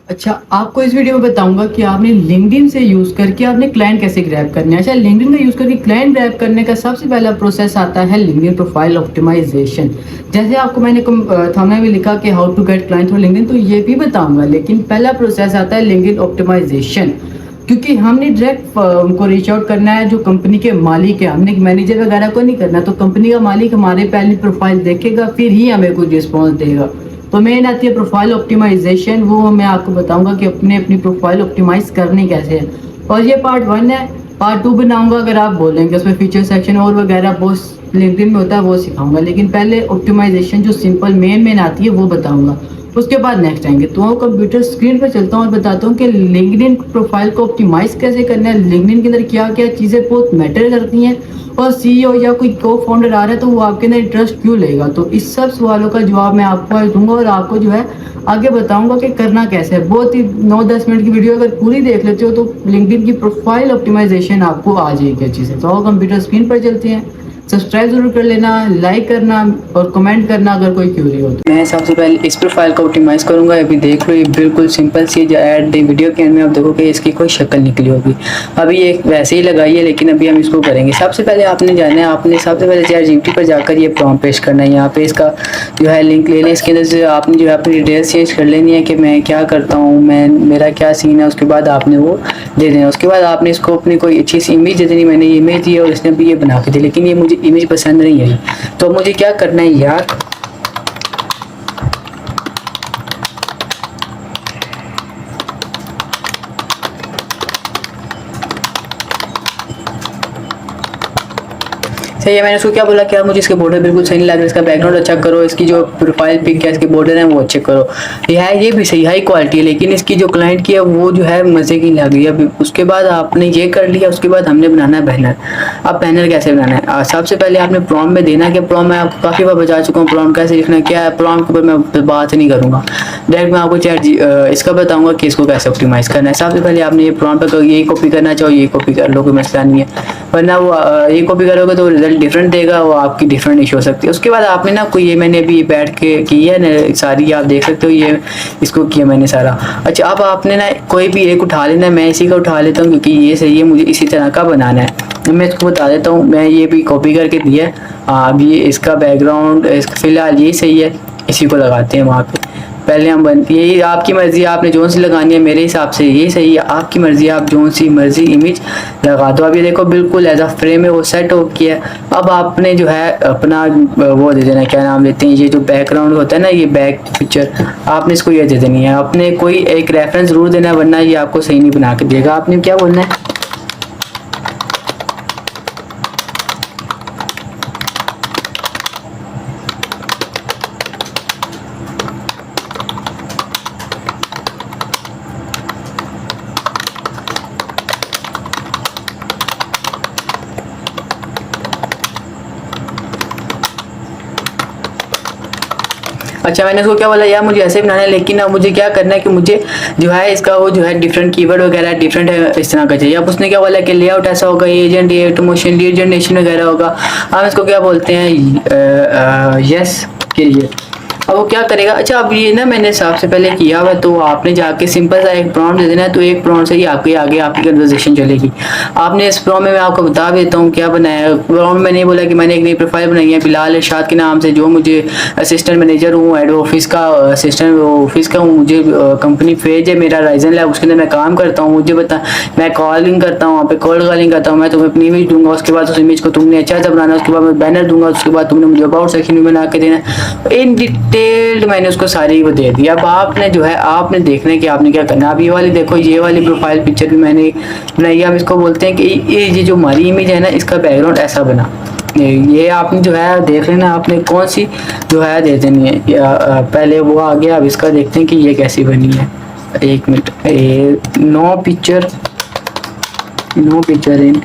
अच्छा, आपको इस वीडियो में बताऊंगा कि आपने लिंक्डइन से यूज़ करके आपने क्लाइंट कैसे ग्रैब करने हैं। अच्छा, लिंक्डइन का यूज़ करके क्लाइंट ग्रैब करने का सबसे पहला प्रोसेस आता है लिंक्डइन प्रोफाइल ऑप्टिमाइजेशन। जैसे आपको मैंने थंबनेल में लिखा कि how to get client through LinkedIn, तो ये भी बताऊंगा, लेकिन पहला प्रोसेस आता है लिंक्डइन ऑप्टिमाइजेशन। क्योंकि हमने डायरेक्ट उनको रीच आउट करना है जो कंपनी के मालिक है, हमने मैनेजर वगैरह को नहीं करना। तो कंपनी का मालिक हमारे पहली प्रोफाइल देखेगा, फिर ही हमें कुछ रिस्पॉन्स देगा। तो मेन आती है प्रोफाइल ऑप्टिमाइजेशन, वो मैं आपको बताऊंगा कि अपनी प्रोफाइल ऑप्टिमाइज करनी कैसे है। और ये पार्ट 1 है। पार्ट 2 बनाऊंगा अगर आप बोलेंगे, उसमें फीचर सेक्शन और वगैरह बहुत लिंक्डइन में होता है, वो सिखाऊंगा। लेकिन पहले ऑप्टिमाइजेशन जो सिंपल मेन आती है वो बताऊंगा, उसके बाद नेक्स्ट आएंगे। तो कंप्यूटर स्क्रीन पर चलता हूँ और बताता हूँ कि लिंक्डइन प्रोफाइल को ऑप्टिमाइज कैसे करना है, लिंक्डइन के अंदर क्या क्या चीज़ें बहुत मैटर करती हैं, और सीईओ या कोई को फाउंडर आ रहा है तो वो आपके अंदर इंटरेस्ट क्यों लेगा। तो इस सब सवालों का जवाब मैं आपको आज दूंगा और आपको जो है आगे बताऊंगा कि करना कैसे है। बहुत ही 9-10 मिनट की वीडियो अगर पूरी देख लेते हो तो लिंक्डइन की प्रोफाइल ऑप्टिमाइजेशन आपको आ जाएगी अच्छी से। तो कंप्यूटर स्क्रीन पर चलते हैं। सब्सक्राइब जरूर कर लेना, लाइक करना और कमेंट करना अगर कोई क्यूरी हो तो। मैं सबसे पहले इस प्रोफाइल को ऑप्टिमाइज करूंगा। अभी देख लो, ये बिल्कुल सिंपल सी जो ऐड वीडियो के अंदर में आप देखोगे इसकी कोई शक्ल निकली होगी। अभी ये वैसे ही लगाई है, लेकिन अभी हम इसको करेंगे। सबसे पहले आपने जाना है, आपने सबसे पहले ChatGPT पर जाकर ये प्रॉम्प्ट पेश करना है। यहाँ पे इसका जो है लिंक ले लें, इसके अंदर से आपने जो है अपनी डिटेल्स चेंज कर लेनी है कि मैं क्या करता हूँ, मेरा क्या सीन है। उसके बाद आपने वो दे देना। उसके बाद आपने इसको अपनी कोई अच्छी सी इमेज दे देनी। मैंने ये इमेज दी है और इसने भी ये बना के दी, लेकिन ये मुझे इमेज पसंद नहीं आई। तो मुझे क्या करना है यार, सही है। मैंने उसको क्या बोला कि यार मुझे इसके बॉर्डर बिल्कुल सही नहीं लग रहा, इसका बैकग्राउंड अच्छा करो, इसकी जो प्रोफाइल पिक है, इसके बॉर्डर है वो अच्छे करो। ये भी सही हाई क्वालिटी है, लेकिन इसकी जो क्लाइंट की है वो जो है मज़े की लग रही है। अभी उसके बाद आपने ये कर लिया, उसके बाद हमने बनाना है बैनर। अब बैनर कैसे बनाना है, सबसे पहले आपने प्रॉम्प्ट में देना कि प्रॉम्प्ट मैं आपको काफ़ी बार बता चुका हूँ प्रॉम्प्ट कैसे लिखना क्या है। प्रॉम्प्ट के ऊपर मैं बात नहीं करूँगा, डायरेक्ट मैं आपको इसका बताऊँगा कि इसको कैसे ऑप्टिमाइज़ करना है। सबसे पहले आपने ये प्रॉम्प्ट पर यही कॉपी करना चाहो ये कॉपी कर लो, कोई मसला नहीं है। वरना वो ये कॉपी करोगे तो रिजल्ट डिफरेंट देगा, वो आपकी डिफरेंट इशू हो सकती है। उसके बाद आपने ना कोई, ये मैंने अभी बैठ के की है ना सारी, आप देख सकते हो ये इसको किया मैंने सारा। अच्छा, अब आपने ना कोई भी एक उठा लेना है। मैं इसी का उठा लेता हूँ क्योंकि ये सही है, मुझे इसी तरह का बनाना है। मैं इसको बता देता हूँ, मैं ये भी कॉपी करके दिया है। अब ये इसका बैकग्राउंड फिलहाल यही सही है, इसी को लगाते हैं वहाँ पे। पहले हम यही आपकी मर्ज़ी, आपने जो सी लगानी है। मेरे हिसाब से ये सही है, आपकी मर्ज़ी, आप जो सी मर्ज़ी इमेज लगा दो। अब ये देखो बिल्कुल एज अ फ्रेम है, वो सेट हो किया। अब आपने जो है अपना वो दे देना, क्या नाम लेते हैं, ये जो बैकग्राउंड होता है ना, ये बैक पिक्चर, आपने इसको ये दे देनी है। आपने कोई एक रेफरेंस जरूर देना है, वरना ये आपको सही नहीं बना के देगा। आपने क्या बोलना है, अच्छा मैंने इसको क्या बोला यार मुझे ऐसे बनाना है, लेकिन अब मुझे क्या करना है कि मुझे जो है इसका वो जो है डिफरेंट कीवर्ड वगैरह डिफरेंट है, इस तरह का चाहिए। अब उसने क्या बोला कि लेआउट ऐसा होगा, एजेंट ऑटोमेशन लीड जनरेशन वगैरह होगा। हम इसको क्या बोलते हैं, यस के लिए। अब वो क्या करेगा, अच्छा अब ये ना मैंने सबसे पहले किया हुआ है, तो आपने जाके सिंपल सा एक प्रॉम्प्ट दे देना है। तो एक प्रॉम्प्ट से ही आपके आगे आपकी कन्वर्सेशन चलेगी। आपने इस प्रॉम्प्ट में मैं आपको बता देता हूँ क्या बनाया है। प्रॉम्प्ट में नहीं बोला कि मैंने एक नई प्रोफाइल बनाई है बिलाल इरशाद के नाम से, जो मुझे असिस्टेंट मैनेजर हूँ, हेड ऑफिस का असिस्टेंट ऑफिस का हूँ, मुझे कंपनी फेज है, मेरा राइजन लैब, उसके अंदर मैं काम करता हूँ। मुझे बता, मैं कॉलिंग करता हूँ, वहाँ पे कॉल कॉलिंग करता हूँ। मैं तुम्हें अपनी इमेज दूंगा, उसके बाद उस इमेज को तुमने अच्छा सा बनाना, उसके बाद मैं बैनर दूंगा, उसके बाद तुमने मुझे अबाउट सेक्शन में बना के देना। इन डिटेल्ड मैंने उसको सारी वो दे दिया। अब आपने जो है आपने देखना है कि आपने क्या करना है। अब ये वाली देखो, ये वाली प्रोफाइल पिक्चर भी मैंने बनाई है। अब इसको बोलते हैं कि ये जो हमारी इमेज है ना, इसका बैकग्राउंड ऐसा बना। ये आपने जो है देख लेना, आपने कौन सी जो है दे देनी है। पहले वो आ गया, अब इसका देखते हैं कि ये कैसी बनी है। एक minute, no picture in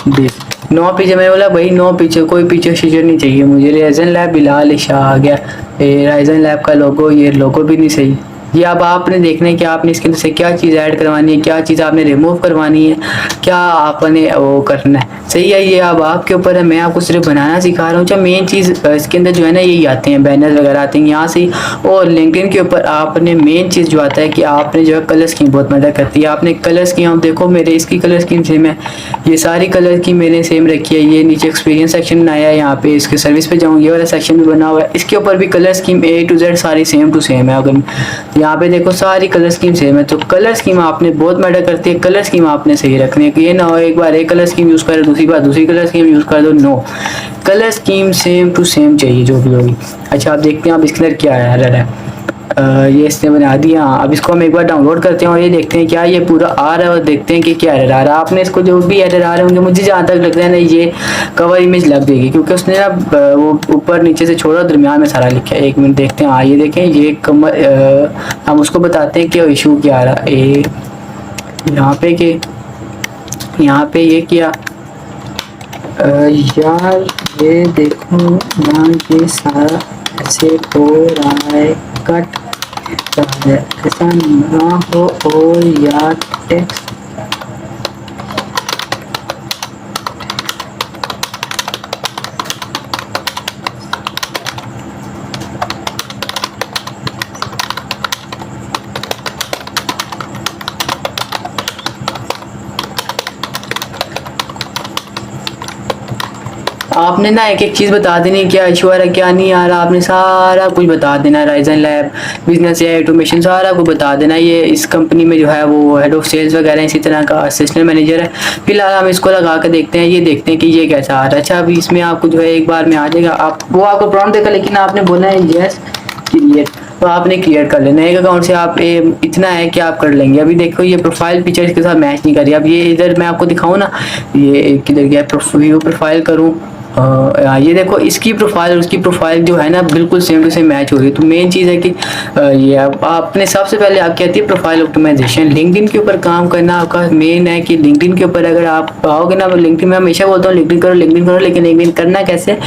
this, no पीछे। मैं बोला भाई नो पीछे, कोई पीछे शीचर नहीं चाहिए मुझे। राइजन लैब बिलाल इशा आ गया, राइजन लैब का लोगो, ये लोगो भी नहीं सही। ये अब आपने देखना है कि आपने इसके अंदर से क्या चीज़ ऐड करवानी है, क्या चीज़ आपने रिमूव करवानी है, क्या आपने वो करना है। सही है, ये अब आपके ऊपर है, मैं आपको सिर्फ बनाना सिखा रहा हूँ। अच्छा मेन चीज़ इसके अंदर जो है ना यही आते हैं, बैनर वगैरह आते हैं यहाँ से। और लिंक्डइन के ऊपर आपने मेन चीज़ जो आता है कि आपने जो है कलर स्कीम बहुत मदद करती है। आपने कलर स्कीम, आप देखो मेरे इसकी कलर स्कीम सेम है, ये सारी कलर की मैंने सेम रखी है। ये नीचे एक्सपीरियंस सेक्शन बनाया है, यहाँ पे इसके सर्विस पे जाऊँ, ये वाला सेक्शन भी बना हुआ है, इसके ऊपर भी colour scheme A to Z सारी सेम टू सेम है। अगर यहाँ पे देखो सारी कलर स्कीम सेम है, तो कलर स्कीम आपने बहुत मैटर करती है। कलर स्कीम आपने सही रखनी है कि ये ना हो एक बार एक कलर स्कीम यूज़ करो, दूसरी बार दूसरी कलर स्कीम यूज़ कर दो। No, colour scheme same to same चाहिए जो भी होगी। अच्छा आप देखते हैं अब इसके अंदर क्या एरर है। ये इसने बना दिया। अब इसको हम एक बार डाउनलोड करते हैं और ये देखते हैं क्या ये पूरा आ रहा है, और देखते हैं कि क्या एरर आ रहा है। आपने इसको जो भी एरर आ रहे होंगे, मुझे जहाँ तक लगता है ना ये कवर इमेज लग जाएगी, क्योंकि उसने ना वो ऊपर नीचे से छोड़ा, दरमियान में सारा लिखा है। एक मिनट देखते हैं। ये देखें ये हम उसको बताते हैं कि इशू क्या आ रहा है। यहाँ पे कि यहाँ पे ये क्या यार ये देखो ना, ये सारा ऐसे हो रहा है, कट रहा है, ऐसा ना हो। और यार टेक्स्ट आपने ना एक एक चीज़ बता देनी, क्या इशू आ रहा है क्या नहीं आ रहा, आपने सारा कुछ बता देना। राइजन लैब, बिजनेस या ऑटोमेशन, सारा कुछ बता देना। ये इस कंपनी में जो है वो हेड ऑफ सेल्स वगैरह इसी तरह का असिस्टेंट मैनेजर है। फिलहाल हम इसको लगा कर देखते हैं, ये देखते हैं कि ये कैसा आ रहा है। अच्छा अभी इसमें आपको जो है एक बार में आ जाएगा, आप वो आपको प्रॉम्प्ट देगा, लेकिन आपने बोला है यस क्लियर, तो आपने क्लियर कर लेना। एक अकाउंट से आप इतना है कि आप कर लेंगे। अभी देखो ये प्रोफाइल पिक्चर इसके साथ मैच नहीं कर रही। अब ये इधर मैं आपको दिखाऊँ ना, ये किधर गया, व्यू प्रोफाइल करूँ, ये देखो इसकी प्रोफाइल और उसकी प्रोफाइल जो है ना बिल्कुल सेम टू सेम मैच हो रही है। तो मेन चीज़ है कि ये आपने सबसे पहले आप कहती है प्रोफाइल ऑप्टिमाइजेशन। लिंक्डइन के ऊपर काम करना आपका मेन है कि लिंक्डइन के ऊपर अगर आप आओगे ना, लिंक्डइन में हमेशा बोलता हूँ लिंक्डइन करो लिंक्डइन करो, लेकिन लिंक्डइन करना कैसे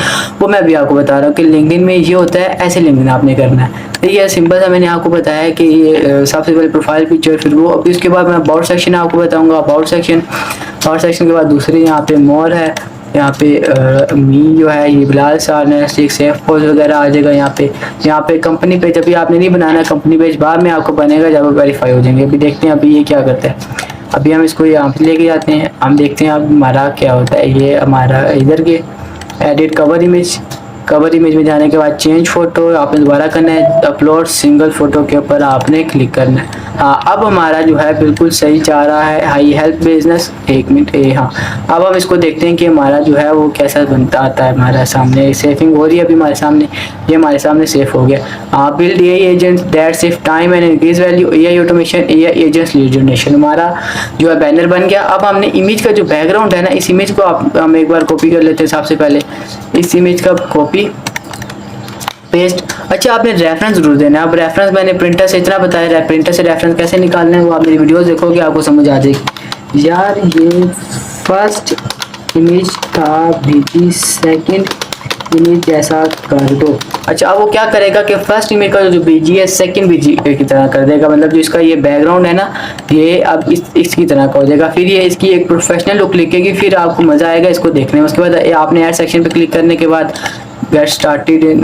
वो मैं भी आपको बता रहा हूँ कि लिंक्डइन में ये होता है, ऐसे लिंक्डइन आपने करना है। तो ये सिंपल सा मैंने आपको बताया कि ये सबसे पहले प्रोफाइल पिक्चर, फिर वो, अभी उसके बाद मैं अबाउट सेक्शन आपको बताऊँगा। अबाउट सेक्शन के बाद दूसरे यहाँ पे मोर है, यहाँ पे मी जो है ये बिलाल सार्नेस्टिक सेफ पोज वगैरह आ जाएगा। यहाँ पे कंपनी पेज अभी आपने नहीं बनाना, कंपनी पेज बाद में आपको बनेगा जब वेरीफाई हो जाएंगे। अभी देखते हैं अभी ये क्या करता है। अभी हम इसको यहाँ पे लेके जाते हैं, हम देखते हैं अब हमारा क्या होता है। ये हमारा इधर के एडिट कवर इमेज में जाने के बाद चेंज फोटो आपने दोबारा करना है, अपलोड सिंगल फोटो के ऊपर आपने क्लिक करना है। हाँ अब हमारा जो है बिल्कुल सही जा रहा है। हाई हेल्प बिजनेस, एक मिनट हाँ अब हम इसको देखते हैं कि हमारा जो है वो कैसा बनता आता है। हमारा सामने सेविंग हो रही है, अभी हमारे सामने ये हमारे सामने सेफ हो गया। Build AI agent that save time and increase value, AI automation, AI agents lead generation, हमारा जो है बैनर बन गया। अब हमने इमेज का जो बैकग्राउंड है ना, इस इमेज को हम एक बार कॉपी कर लेते हैं। सबसे पहले इस इमेज का कॉपी पेस्ट। अच्छा आपने रेफरेंस जरूर देना है। अब रेफरेंस मैंने प्रिंटर से इतना बताया, प्रिंटर से रेफरेंस कैसे निकालना है वो आप मेरी वीडियोस देखोगे आपको समझ आ जाएगी। यार ये फर्स्ट इमेज का भेजी, सेकंड इमेज जैसा कर दो। अच्छा अब वो क्या करेगा कि फर्स्ट इमेज का जो बीजी है सेकंड बीजी की तरह कर देगा, मतलब जो इसका ये बैकग्राउंड है ना ये अब इसकी तरह का हो जाएगा। फिर ये इसकी एक प्रोफेशनल लुक लिखेगी, फिर आपको मज़ा आएगा इसको देखने में। उसके बाद आपने ऐड सेक्शन पे क्लिक करने के बाद get started in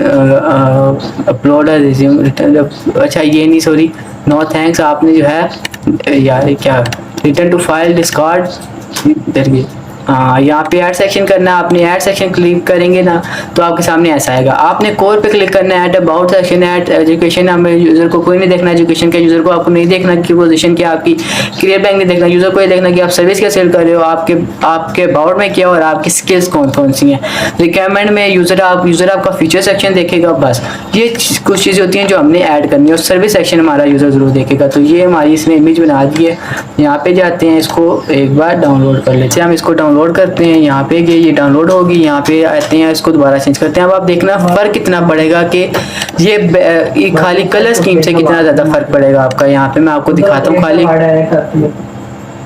upload resume return. अच्छा ये नहीं सॉरी नो थैंक्स, आपने जो है यार क्या रिटर्न टू फाइल डिस्कार्ड इधर भी हाँ यहाँ पे ऐड सेक्शन करना है। आपने ऐड सेक्शन क्लिक करेंगे ना तो आपके सामने ऐसा आएगा। आपने कोर पे क्लिक करना है, add about section, add education. हमें यूजर को कोई नहीं देखना एजुकेशन का, यूजर को आपको नहीं देखना कि पोजीशन क्या आपकी, करियर बैंक नहीं देखना, यूजर को ये देखना कि आप सर्विस क्या सेल कर रहे हो, आपके अबाउट में क्या और आपकी स्किल्स कौन कौन सी हैं। रिक्वायरमेंट में यूजर आपका फीचर सेक्शन देखेगा। बस ये कुछ चीज़ें होती हैं जो हमने ऐड करनी है, और सर्विस सेक्शन हमारा यूजर जरूर देखेगा। तो ये हमारी इसने इमेज बना दी है। यहाँ पे जाते हैं, इसको एक बार डाउनलोड कर लेते हैं। हम इसको डाउनलोड करते हैं, यहाँ पे कि ये डाउनलोड होगी, यहाँ पे आते हैं, इसको दोबारा चेंज करते हैं। अब आप देखना फर्क कितना पड़ेगा कि ये खाली कलर स्कीम से कितना ज़्यादा फर्क पड़ेगा आपका। यहाँ पे मैं आपको दिखाता हूँ, खाली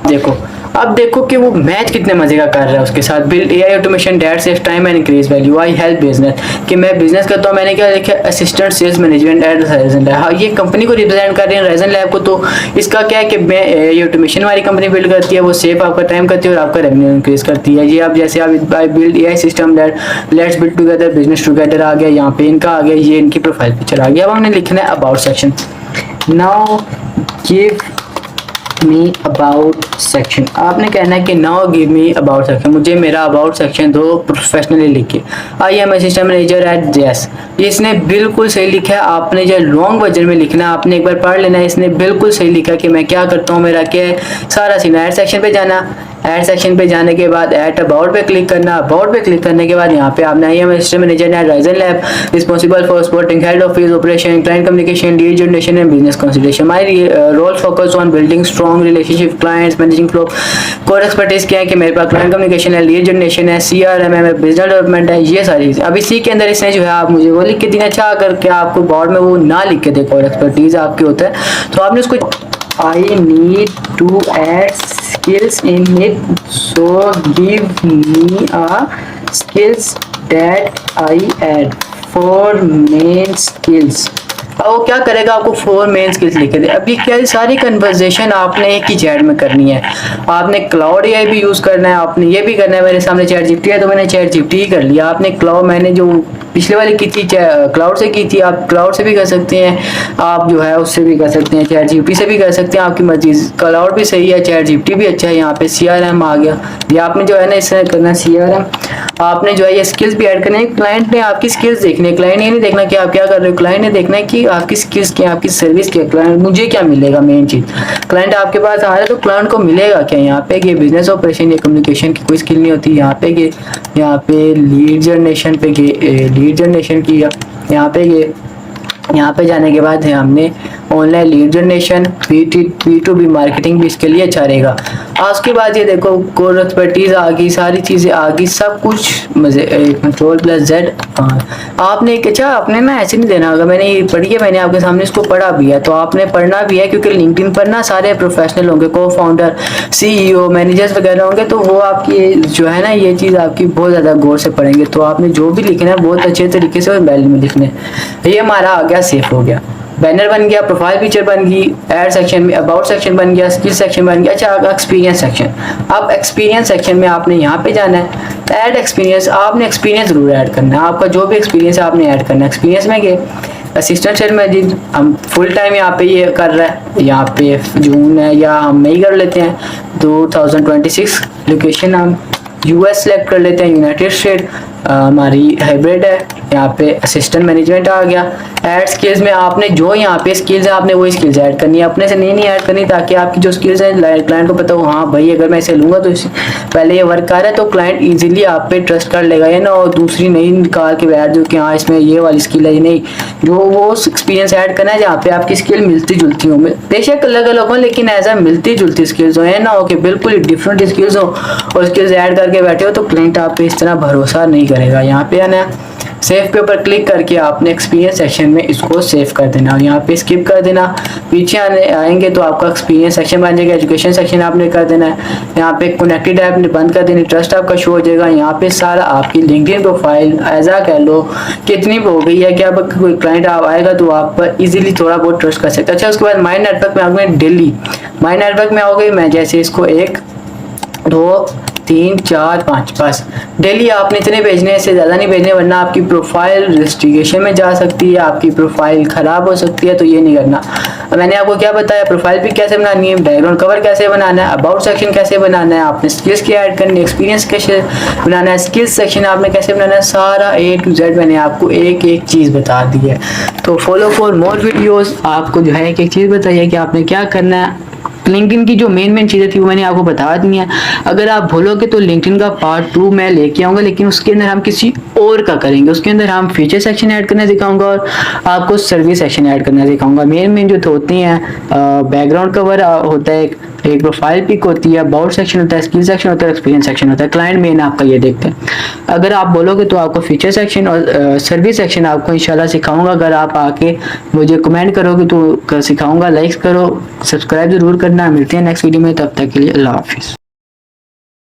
देखो अब देखो कि वो मैच कितने मजे का कर रहा है उसके साथ। Build AI automation that save time and increase value, I help business, कि मैं बिजनेस करता हूँ। मैंने क्या लिखा, assistant sales management at Raizen lab. हाँ, ये कंपनी को रिप्रेजेंट कर रहे हैं राइजन लैब को। तो इसका क्या है कि मैं ये ऑटोमेशन हमारी कंपनी बिल्ड करती है, वो सेव आपका टाइम करती है और आपका रेवेन्यू इंक्रीज करती है। ये आप जैसे आप build AI system that let's build together business together आ गया, यहाँ पे इनका आ गया, ये इनकी प्रोफाइल पिक्चर आ गया। अब हमने लिखना है about section. Now give me about section, आपने कहना है कि now give me about section, मुझे मेरा अबाउट सेक्शन दो प्रोफेशनली लिख के। आई एम असिस्टेंट मैनेजर एट जेस, इसने बिल्कुल सही लिखा है। आपने जो लॉन्ग वर्जन में लिखना है, आपने एक बार पढ़ लेना है। इसने बिल्कुल सही लिखा कि मैं क्या करता हूँ, मेरा क्या है सारा सीन। ऐड सेक्शन पे जाना, ऐड सेक्शन पे जाने के बाद ऐड अबाउट पे क्लिक करना। अबाउट पे क्लिक करने के बाद यहाँ पे आपने I am assistant manager at Raizen lab responsible for supporting head office operation, client communication, lead generation and business consultation. My role focus on building strong relationship clients, managing flow. Core expertise क्या है कि मेरे पास client communication है, lead generation है, CRM है, business development है, ये सारी चीज़। अब इसी के अंदर इसने जो है आप मुझे वो लिख के देना। अच्छा, अगर क्या आपको बोर्ड में वो ना लिख के दे कोर एक्सपर्टीज आपके होता है तो आपने उसको I need to add skills in it, so give me a skills that I add, 4 main skills। अब वो क्या करेगा, आपको 4 मेन स्किल्स लिखे दे। अभी क्या सारी कन्वर्जेशन आपने एक ही चैट में करनी है। आपने क्लाउड एआई भी यूज़ करना है, आपने ये भी करना है। मेरे सामने चैट जीपीटी है तो मैंने चैट जीपीटी ही कर लिया। आपने क्लाउड, मैंने जो पिछले वाली की थी क्लाउड से की थी, आप क्लाउड से भी कर सकते हैं, आप जो है उससे भी कर सकते हैं, चैट जीपीटी से भी कर सकते हैं, आपकी मर्जी। क्लाउड भी सही है, चैट जीपीटी भी अच्छा है। यहाँ पे CRM आ गया, ये आपने जो है ना इससे करना है CRM। आपने जो है ये स्किल्स भी ऐड करने हैं। क्लाइंट ने आपकी स्किल्स देखने, क्लाइंट ये नहीं देखना कि आप क्या कर रहे हो, क्लाइंट ने देखना है कि आपकी स्किल्स क्या, आपकी सर्विस क्या, क्लाइंट मुझे क्या मिलेगा। मेन चीज़ क्लाइंट आपके पास आ रहा है तो क्लाइंट को मिलेगा क्या। यहाँ पे ये बिजनेस ऑपरेशन या कम्युनिकेशन की कोई स्किल नहीं होती। यहाँ पे लीड जनरेशन पे लीड जनरेशन की, यहाँ पे जाने के बाद है हमने online lead generation, B2B marketing भी इसके लिए अच्छा रहेगा। उसके बाद ये देखो कोर एक्सपर्टीज आ गई, सारी चीज़ें आ गई, सब कुछ मजे। Ctrl+Z। आपने अच्छा, आपने ना ऐसे नहीं देना होगा। मैंने ये पढ़ी है, मैंने आपके सामने इसको पढ़ा भी है, तो आपने पढ़ना भी है क्योंकि लिंक्डइन पर ना सारे प्रोफेशनल होंगे, को फाउंडर, CEO, मैनेजर्स वगैरह होंगे, तो वो आपकी जो है ना ये चीज़ आपकी बहुत ज़्यादा गौर से पढ़ेंगे। तो आपने जो भी लिखना है बहुत अच्छे तरीके से और बैलेंस में लिखना है। ये हमारा आ गया, सेफ हो गया, बैनर बन गया, प्रोफाइल पिक्चर बन गई, ऐड सेक्शन में अबाउट सेक्शन बन गया, स्किल सेक्शन बन गया। अच्छा, एक्सपीरियंस सेक्शन। अब एक्सपीरियंस सेक्शन में आपने यहाँ पे जाना है, ऐड एक्सपीरियंस। आपने एक्सपीरियंस जरूर ऐड करना है, आपका जो भी एक्सपीरियंस है आपने ऐड करना है। एक्सपीरियंस में गए असिस्टेंट सेल मैनेजर, हम फुल टाइम यहाँ पे ये कर रहा है, यहाँ पे जून है या हम मई कर लेते हैं 2026। लोकेशन हम US सेलेक्ट कर लेते हैं, यूनाइटेड स्टेट। हमारी हाइब्रिड है, यहाँ पे असिस्टेंट मैनेजमेंट आ गया। ऐड स्किल्स में आपने जो यहाँ पे स्किल्स है आपने वही स्किल्स ऐड करनी है, अपने से नहीं ऐड करनी, ताकि आपकी जो स्किल्स है क्लाइंट को पता हो, हाँ भाई अगर मैं इसे लूँगा तो पहले ये वर्क कर रहा है, तो क्लाइंट इजीली आप पे ट्रस्ट कर लेगा। ये ना और दूसरी नहीं निकाल के बैठ जो कि हाँ इसमें ये वाली स्किल है, नहीं, जो वो एक्सपीरियंस ऐड करना है जहाँ पे आपकी स्किल मिलती जुलती हो, बेशक अलग अलग हो लेकिन एज ए मिलती जुलती स्किल्स हो। ना हो कि बिल्कुल डिफरेंट स्किल्स हो और स्किल्स ऐड करके बैठे हो तो क्लाइंट आप पे इस तरह भरोसा नहीं करेगा। यहाँ पे आना है, सेव पे ऊपर क्लिक करके आपने एक्सपीरियंस सेक्शन में इसको सेव कर देना और यहाँ पे स्किप कर देना। पीछे आएंगे तो आपका एक्सपीरियंस सेक्शन बन जाएगा, एजुकेशन सेक्शन आपने कर देना है। यहाँ पे कनेक्टेड ऐप ने बंद कर देनी, ट्रस्ट आपका शो हो जाएगा। यहाँ पे सारा आपकी लिंक्डइन प्रोफाइल ऐसा कह लो कितनी हो गई है कि अब कोई क्लाइंट आप आएगा तो आप पर इजीली थोड़ा बहुत ट्रस्ट कर सकते हैं। अच्छा, उसके बाद माई नेटवर्क में आओगे, दिल्ली माई नेटवर्क में आओगे, मैं जैसे इसको 1 2 3 4 5 बस डेली आपने इतने भेजने से ज़्यादा नहीं भेजने, वरना आपकी प्रोफाइल रजिस्ट्रेशन में जा सकती है, आपकी प्रोफाइल ख़राब हो सकती है, तो ये नहीं करना। मैंने आपको क्या बताया, प्रोफाइल भी कैसे बनानी है, बैकग्राउंड कवर कैसे बनाना है, अबाउट सेक्शन कैसे बनाना है, आपने स्किल्स क्या ऐड करनी है, एक्सपीरियंस कैसे बनाना है, स्किल्स सेक्शन आपने कैसे बनाना है, सारा A to Z मैंने आपको एक एक चीज़ बता दी है। तो फॉलो फॉर मोर वीडियोज़, आपको जो है एक एक चीज़ बताइए कि आपने क्या करना है। लिंक्डइन की जो मेन चीज़ें थी वो मैंने आपको बता दी हैं। अगर आप बोलोगे तो लिंक्डइन का पार्ट 2 मैं लेके आऊँगा, लेकिन उसके अंदर हम किसी और का करेंगे। उसके अंदर हम फीचर सेक्शन ऐड करना सिखाऊंगा और आपको सर्विस सेक्शन ऐड करना सिखाऊंगा। मेन जो होती हैं, बैकग्राउंड कवर होता है, एक प्रोफाइल पिक होती है, अबाउट सेक्शन होता है, स्किल सेक्शन होता है, एक्सपीरियंस सेक्शन होता है। क्लाइंट मेन आपका ये देखते हैं। अगर आप बोलोगे तो आपको फीचर सेक्शन और सर्विस सेक्शन आपको इंशाल्लाह सिखाऊंगा। अगर आप आके मुझे कमेंट करोगे तो सिखाऊंगा। लाइक करो, सब्सक्राइब जरूर करना। मिलते हैं नेक्स्ट वीडियो में, तब तक के लिए अल्लाह हाफिज़।